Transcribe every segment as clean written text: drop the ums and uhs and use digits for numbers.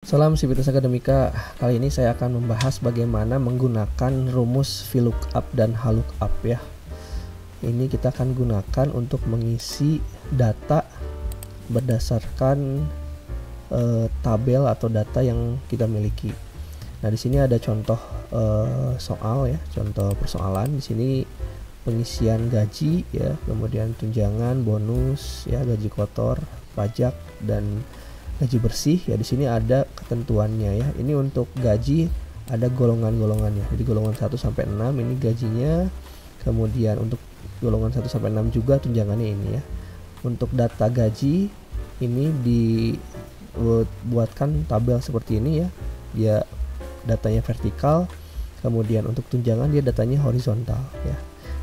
Salam Sivitas Akademika. Kali ini saya akan membahas bagaimana menggunakan rumus VLOOKUP dan HLOOKUP ya. Ini kita akan gunakan untuk mengisi data berdasarkan tabel atau data yang kita miliki. Nah, di sini ada contoh soal ya, contoh persoalan. Di sini pengisian gaji ya, kemudian tunjangan, bonus ya, gaji kotor, pajak dan gaji bersih ya. Di sini ada ketentuannya ya. Ini untuk gaji ada golongan-golongannya. Jadi golongan 1 sampai 6 ini gajinya. Kemudian untuk golongan 1 sampai 6 juga tunjangannya ini ya. Untuk data gaji ini dibuatkan tabel seperti ini ya. Dia datanya vertikal. Kemudian untuk tunjangan dia datanya horizontal ya.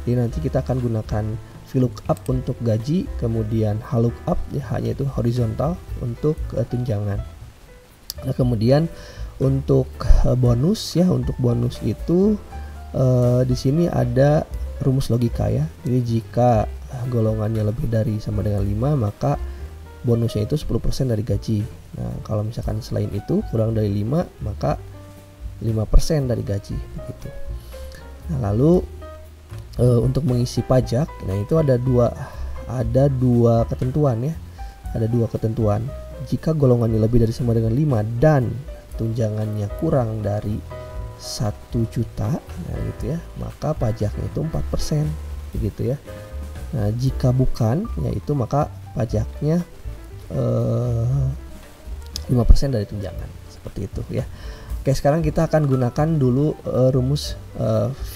Jadi nanti kita akan gunakan VLOOKUP untuk gaji, kemudian HLOOKUP ya, hanya itu horizontal untuk tunjangan. Nah, kemudian untuk bonus ya, untuk bonus itu di sini ada rumus logika ya. Jadi jika golongannya lebih dari sama dengan 5, maka bonusnya itu 10% dari gaji. Nah, kalau misalkan selain itu kurang dari 5, maka 5% dari gaji begitu. Nah, lalu untuk mengisi pajak, nah itu ada dua ketentuan ya. Ada dua ketentuan. Jika golongannya lebih dari sama dengan 5 dan tunjangannya kurang dari 1 juta, nah gitu ya, maka pajaknya itu 4%, begitu ya. Nah, jika bukan, yaitu maka pajaknya 5% dari tunjangan, seperti itu ya. Oke, sekarang kita akan gunakan dulu rumus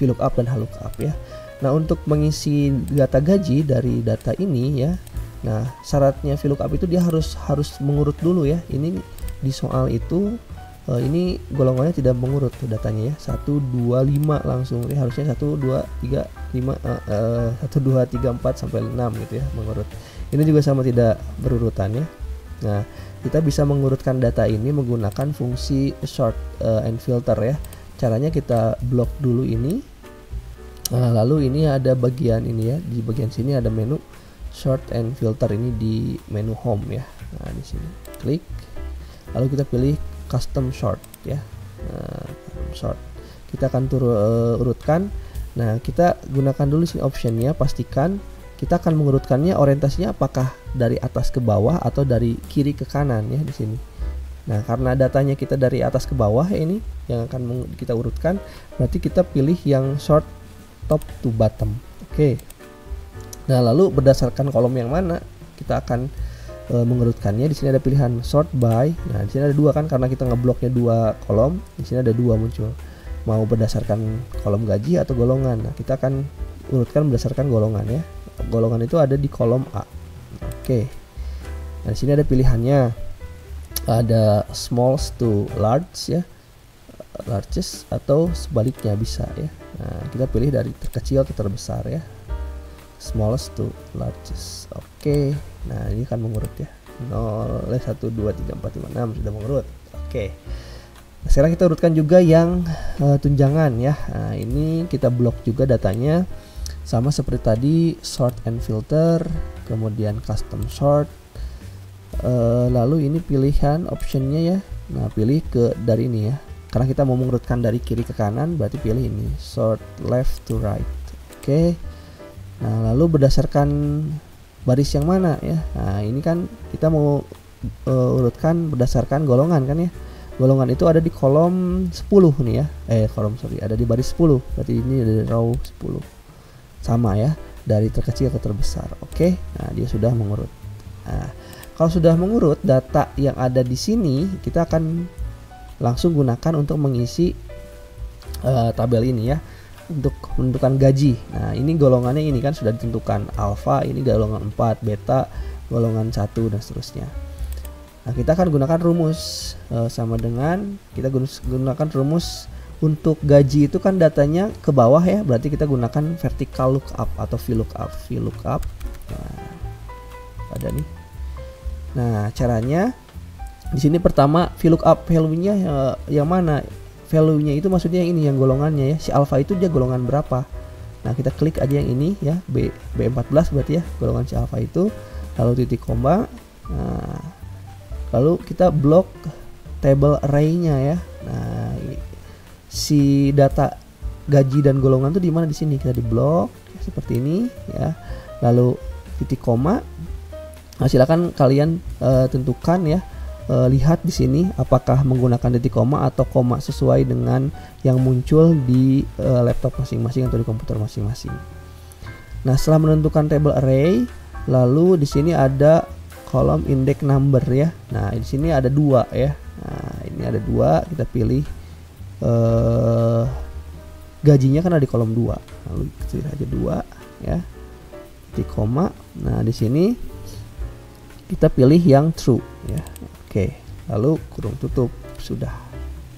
VLOOKUP dan HLOOKUP ya. Nah, untuk mengisi data gaji dari data ini ya. Nah, syaratnya VLOOKUP itu dia harus mengurut dulu ya. Ini di soal itu ini golongannya tidak mengurut tuh datanya ya. 1 2 5 langsung ya, harusnya 1 2 3 5 1 2 3 4 sampai 6 gitu ya mengurut. Ini juga sama tidak berurutan ya. Nah, kita bisa mengurutkan data ini menggunakan fungsi sort and filter ya. Caranya kita blok dulu ini. Nah, lalu ini ada bagian ini ya, di bagian sini ada menu sort and filter, ini di menu home ya. Nah, di sini klik, lalu kita pilih custom sort ya. Nah, sort kita akan urutkan. Nah, kita gunakan dulu sini optionnya, pastikan kita akan mengurutkannya orientasinya apakah dari atas ke bawah atau dari kiri ke kanan ya di sini. Nah, karena datanya kita dari atas ke bawah ya, ini yang akan kita urutkan, berarti kita pilih yang sort top to bottom. Oke. Nah, lalu berdasarkan kolom yang mana kita akan mengurutkannya. Di sini ada pilihan sort by. Nah, di sini ada dua kan, karena kita ngebloknya dua kolom. Di sini ada dua muncul. Mau berdasarkan kolom gaji atau golongan. Nah, kita akan urutkan berdasarkan golongan ya. Golongan itu ada di kolom A. Oke. Nah, di sini ada pilihannya. Ada small to large ya. Largest atau sebaliknya bisa ya. Nah, kita pilih dari terkecil ke terbesar ya, smallest to largest. Oke. Nah, ini kan mengurut ya, 0, 1, 2, 3, 4, 5, 6 sudah mengurut. Oke. Nah, sekarang kita urutkan juga yang tunjangan ya. Nah, ini kita blok juga datanya sama seperti tadi, sort and filter, kemudian custom sort. Lalu ini pilihan optionnya ya. Nah, pilih ke dari ini ya. Karena kita mau mengurutkan dari kiri ke kanan, berarti pilih ini sort left to right. Oke. Nah, lalu berdasarkan baris yang mana ya. Nah, ini kan kita mau urutkan berdasarkan golongan kan ya. Golongan itu ada di kolom 10 nih ya. Ada di baris 10. Berarti ini ada di row 10. Sama ya, dari terkecil ke terbesar. Oke. Nah, dia sudah mengurut. Nah, kalau sudah mengurut data yang ada di sini, kita akan langsung gunakan untuk mengisi tabel ini ya, untuk menentukan gaji. Nah, ini golongannya ini kan sudah ditentukan, alfa ini golongan 4, beta golongan 1 dan seterusnya. Nah, kita akan gunakan rumus sama dengan kita gunakan rumus untuk gaji itu kan datanya ke bawah ya, berarti kita gunakan vertical lookup atau VLOOKUP. Nah, ada nih. Nah, caranya di sini pertama VLOOKUP value-nya yang mana? Value-nya itu maksudnya yang ini, yang golongannya ya. Si alfa itu dia golongan berapa? Nah, kita klik aja yang ini ya, B14 berarti ya, golongan si alfa itu. Lalu titik koma. Nah, lalu kita blok table array-nya ya. Nah, si data gaji dan golongan tuh di mana? Di sini kita di blok ya, seperti ini ya. Lalu titik koma. Nah, silakan kalian tentukan ya, lihat di sini apakah menggunakan titik koma atau koma sesuai dengan yang muncul di laptop masing-masing atau di komputer masing-masing. Nah, setelah menentukan table array, lalu di sini ada kolom index number ya. Nah, di sini ada 2 ya. Nah, ini ada 2, kita pilih gajinya kan ada di kolom 2. Lalu pilih aja 2 ya. Titik koma. Nah, di sini kita pilih yang true ya. Oke, lalu kurung tutup, sudah,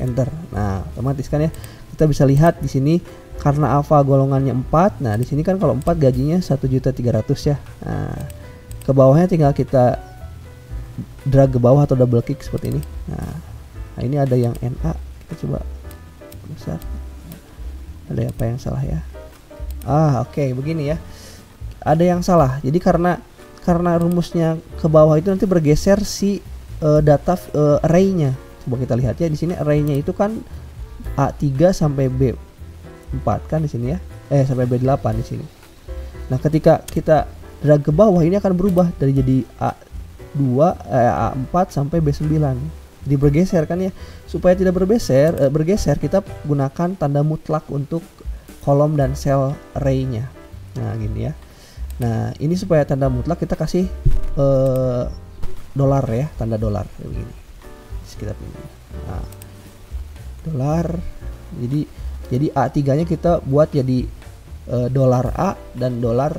enter. Nah, otomatis kan ya, kita bisa lihat di sini karena alfa golongannya 4. Nah, di sini kan kalau 4 gajinya 1.300.000 ya. Nah, ke bawahnya tinggal kita drag ke bawah atau double klik seperti ini. Nah, ini ada yang NA, kita coba besar. Ada apa yang salah ya? Oke, begini ya. Ada yang salah. Jadi karena rumusnya ke bawah itu nanti bergeser si data array-nya. Coba kita lihat ya, di sini array-nya itu kan A3 sampai B4 kan di sini ya. Sampai B8 di sini. Nah, ketika kita drag ke bawah ini akan berubah dari jadi A4 sampai B9. Jadi bergeser kan ya. Supaya tidak bergeser kita gunakan tanda mutlak untuk kolom dan sel array-nya. Nah, gini ya. Nah, ini supaya tanda mutlak kita kasih dolar ya, tanda dolar begini. Kita pilih. Nah, dolar. Jadi A3-nya kita buat jadi dolar A dan dolar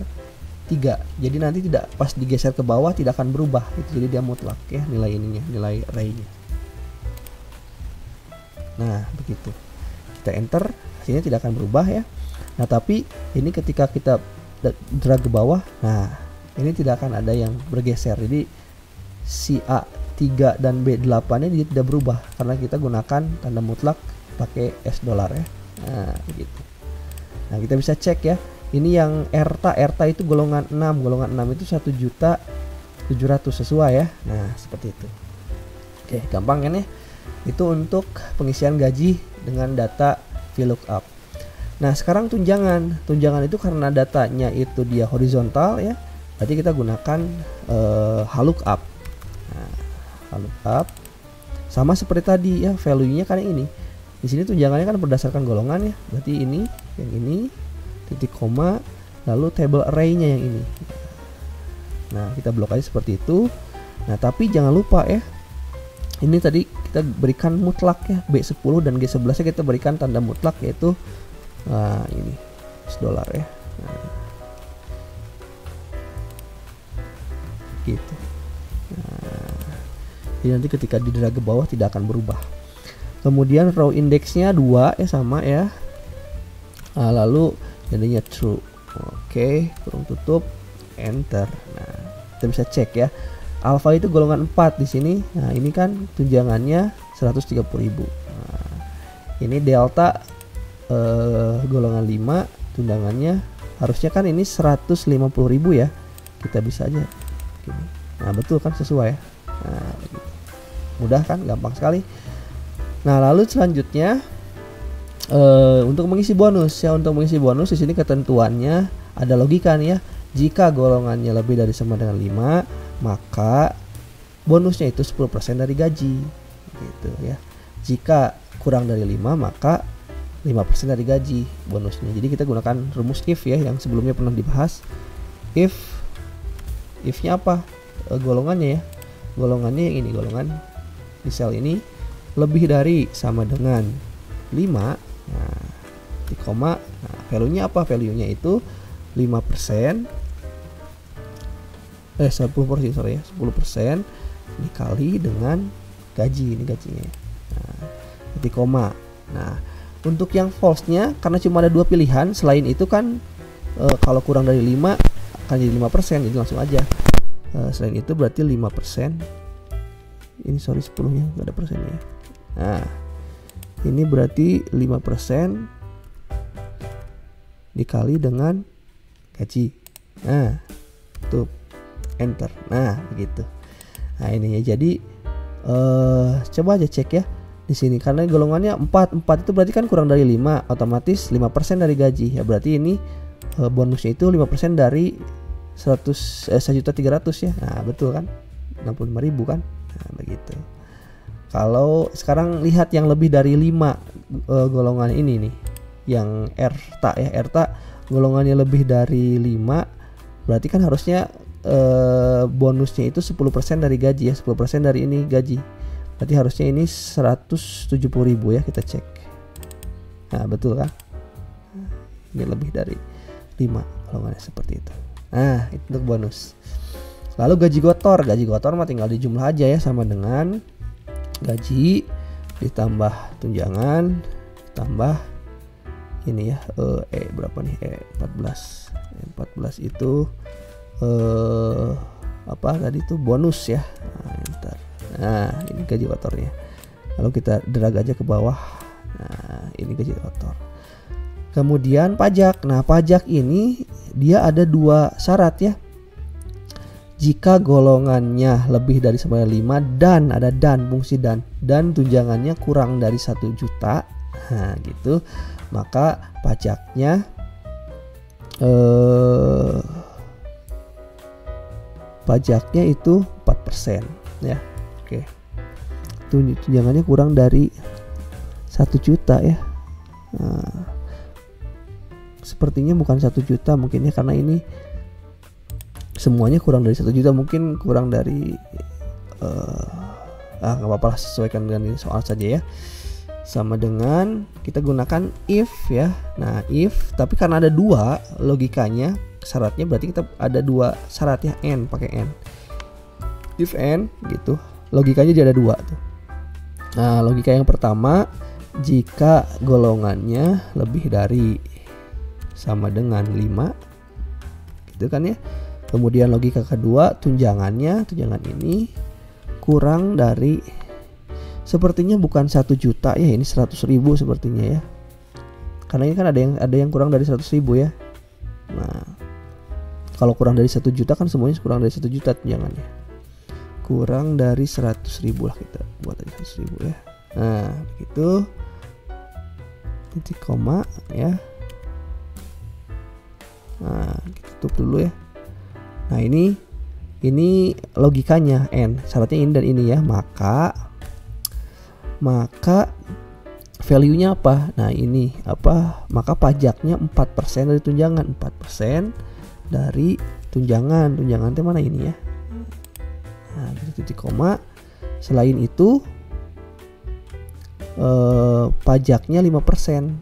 3. Jadi nanti tidak pas digeser ke bawah tidak akan berubah gitu. Jadi dia mutlak ya nilai ininya, nilai array-nya. Nah, begitu. Kita enter, hasilnya tidak akan berubah ya. Nah, tapi ini ketika kita drag ke bawah, nah ini tidak akan ada yang bergeser. Jadi si A3 dan B8 nya dia tidak berubah karena kita gunakan tanda mutlak pakai S dolar ya. Nah, begitu. Nah, kita bisa cek ya. Ini yang ERTA itu golongan 6. Golongan 6 itu 1.700.000 sesuai ya. Nah, seperti itu. Oke, gampang kan ya? Itu untuk pengisian gaji dengan data VLOOKUP. Nah, sekarang tunjangan. Tunjangan itu karena datanya itu dia horizontal ya. Berarti kita gunakan HLOOKUP. Nah, HLOOKUP sama seperti tadi ya, value-nya kan ini. Di sini tunjangannya kan berdasarkan golongan ya. Berarti ini, yang ini, titik koma, lalu table array-nya yang ini. Nah, kita blok aja seperti itu. Nah, tapi jangan lupa ya. Ini tadi kita berikan mutlak ya, B10 dan G11 nya kita berikan tanda mutlak yaitu ini $, ya. Nah, gitu. Nah, jadi nanti ketika di drag ke bawah tidak akan berubah. Kemudian row indexnya 2 ya, sama ya. Nah, lalu jadinya true. Oke, kurung tutup, enter. Nah, kita bisa cek ya. Alpha itu golongan 4 di sini. Nah, ini kan tunjangannya 130.000. Nah, ini delta golongan 5, tunjangannya harusnya kan ini 150.000 ya. Kita bisa aja gini. Nah, betul kan, sesuai ya. Nah, begitu. Mudah kan, gampang sekali. Nah, lalu selanjutnya untuk mengisi bonus ya. Untuk mengisi bonus di sini ketentuannya ada logika nih ya. Jika golongannya lebih dari sama dengan 5, maka bonusnya itu 10% dari gaji gitu ya. Jika kurang dari 5, maka 5% dari gaji bonusnya. Jadi kita gunakan rumus if ya, yang sebelumnya pernah dibahas. If-nya apa? Golongannya ya. Golongannya yang ini, golongan di sel ini lebih dari sama dengan 5. Nah, di koma. Nah, value-nya apa? Value-nya itu 5%. 10% sorry ya, 10% dikali dengan gaji, ini gajinya. Nah, titik koma. Nah, untuk yang false-nya karena cuma ada 2 pilihan, selain itu kan kalau kurang dari 5 akan jadi 5%, jadi langsung aja. Selain itu berarti 5%. Ini sorry 10-nya enggak ada persennya. Nah, ini berarti 5% dikali dengan gaji. Nah, tuh enter. Nah, begitu. Nah, ini ya, jadi Coba aja cek ya di sini, karena golongannya 4 itu berarti kan kurang dari 5, otomatis 5% dari gaji ya, berarti ini bonusnya itu 5% dari 1.300.000 ya. Nah betul kan, 65.000 kan. Nah begitu. Kalau sekarang lihat yang lebih dari 5 golongan ini nih, yang ERTA ya, ERTA golongannya lebih dari 5, berarti kan harusnya bonusnya itu 10% dari gaji ya, 10% dari ini gaji. Berarti harusnya ini 170.000 ya, kita cek. Nah betul kan, ini lebih dari 5 golongannya seperti itu. Nah itu untuk bonus. Lalu gaji kotor mah tinggal dijumlah aja ya, sama dengan gaji ditambah tunjangan ditambah ini ya, berapa nih, 14 itu apa tadi tuh bonus ya. Nah ini gaji kotornya. Lalu kita drag aja ke bawah. Nah ini gaji kotor. Kemudian pajak. Nah pajak ini dia ada 2 syarat ya. Jika golongannya lebih dari sama 5 dan ada fungsi dan tunjangannya kurang dari 1 juta, nah gitu, maka pajaknya itu 4% ya. Oke. Tunjangannya kurang dari 1 juta ya. Nah, sepertinya bukan 1 juta mungkin ya, karena ini semuanya kurang dari 1 juta, mungkin kurang dari nggak apa-apa lah, sesuaikan dengan ini soal saja ya. Sama dengan kita gunakan if ya. Nah if, tapi karena ada 2 logikanya, syaratnya berarti kita ada 2 syarat ya, n, pakai n. If n gitu, logikanya dia ada 2 tuh. Nah logika yang pertama, jika golongannya lebih dari sama dengan 5 gitu kan ya. Kemudian logika kedua, tunjangan ini kurang dari, sepertinya bukan 1 juta ya, ini 100.000 sepertinya ya, karena ini kan ada yang kurang dari 100.000 ya. Nah kalau kurang dari 1 juta kan semuanya kurang dari 1 juta tunjangannya, kurang dari 100.000 lah, kita buat aja 100.000 ya. Nah begitu, titik koma ya. Nah kita tutup dulu ya. Nah ini logikanya n, syaratnya ini dan ini ya, maka value-nya apa? Nah ini apa? Maka pajaknya 4% dari tunjangan, 4% dari tunjangan itu mana ini ya? Nah titik koma. Selain itu pajaknya 5%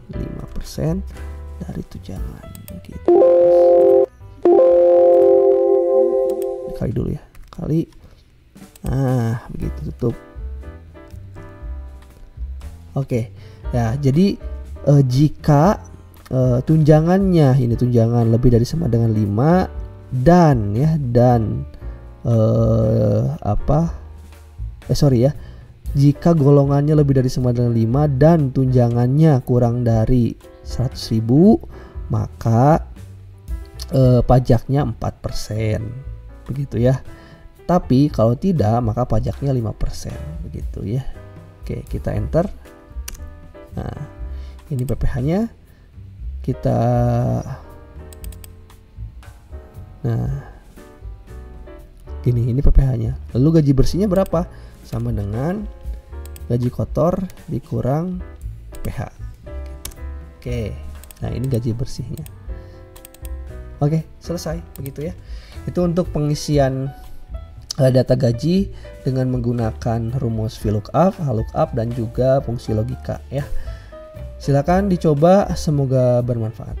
dari tunjangan gitu. Kali dulu ya, kali. Nah begitu, tutup. Oke ya, jadi jika tunjangannya, ini tunjangan lebih dari sama dengan 5 dan ya, jika golongannya lebih dari sama dengan 5 dan tunjangannya kurang dari 100.000, maka pajaknya 4%. Begitu ya. Tapi kalau tidak, maka pajaknya 5%, begitu ya. Oke, kita enter. Nah ini PPh-nya kita, nah ini PPh-nya. Lalu gaji bersihnya berapa? Sama dengan gaji kotor dikurang PH. Oke, nah ini gaji bersihnya. Oke, selesai begitu ya. Itu untuk pengisian data gaji dengan menggunakan rumus VLOOKUP, HLOOKUP, dan juga fungsi logika ya. Silakan dicoba, semoga bermanfaat.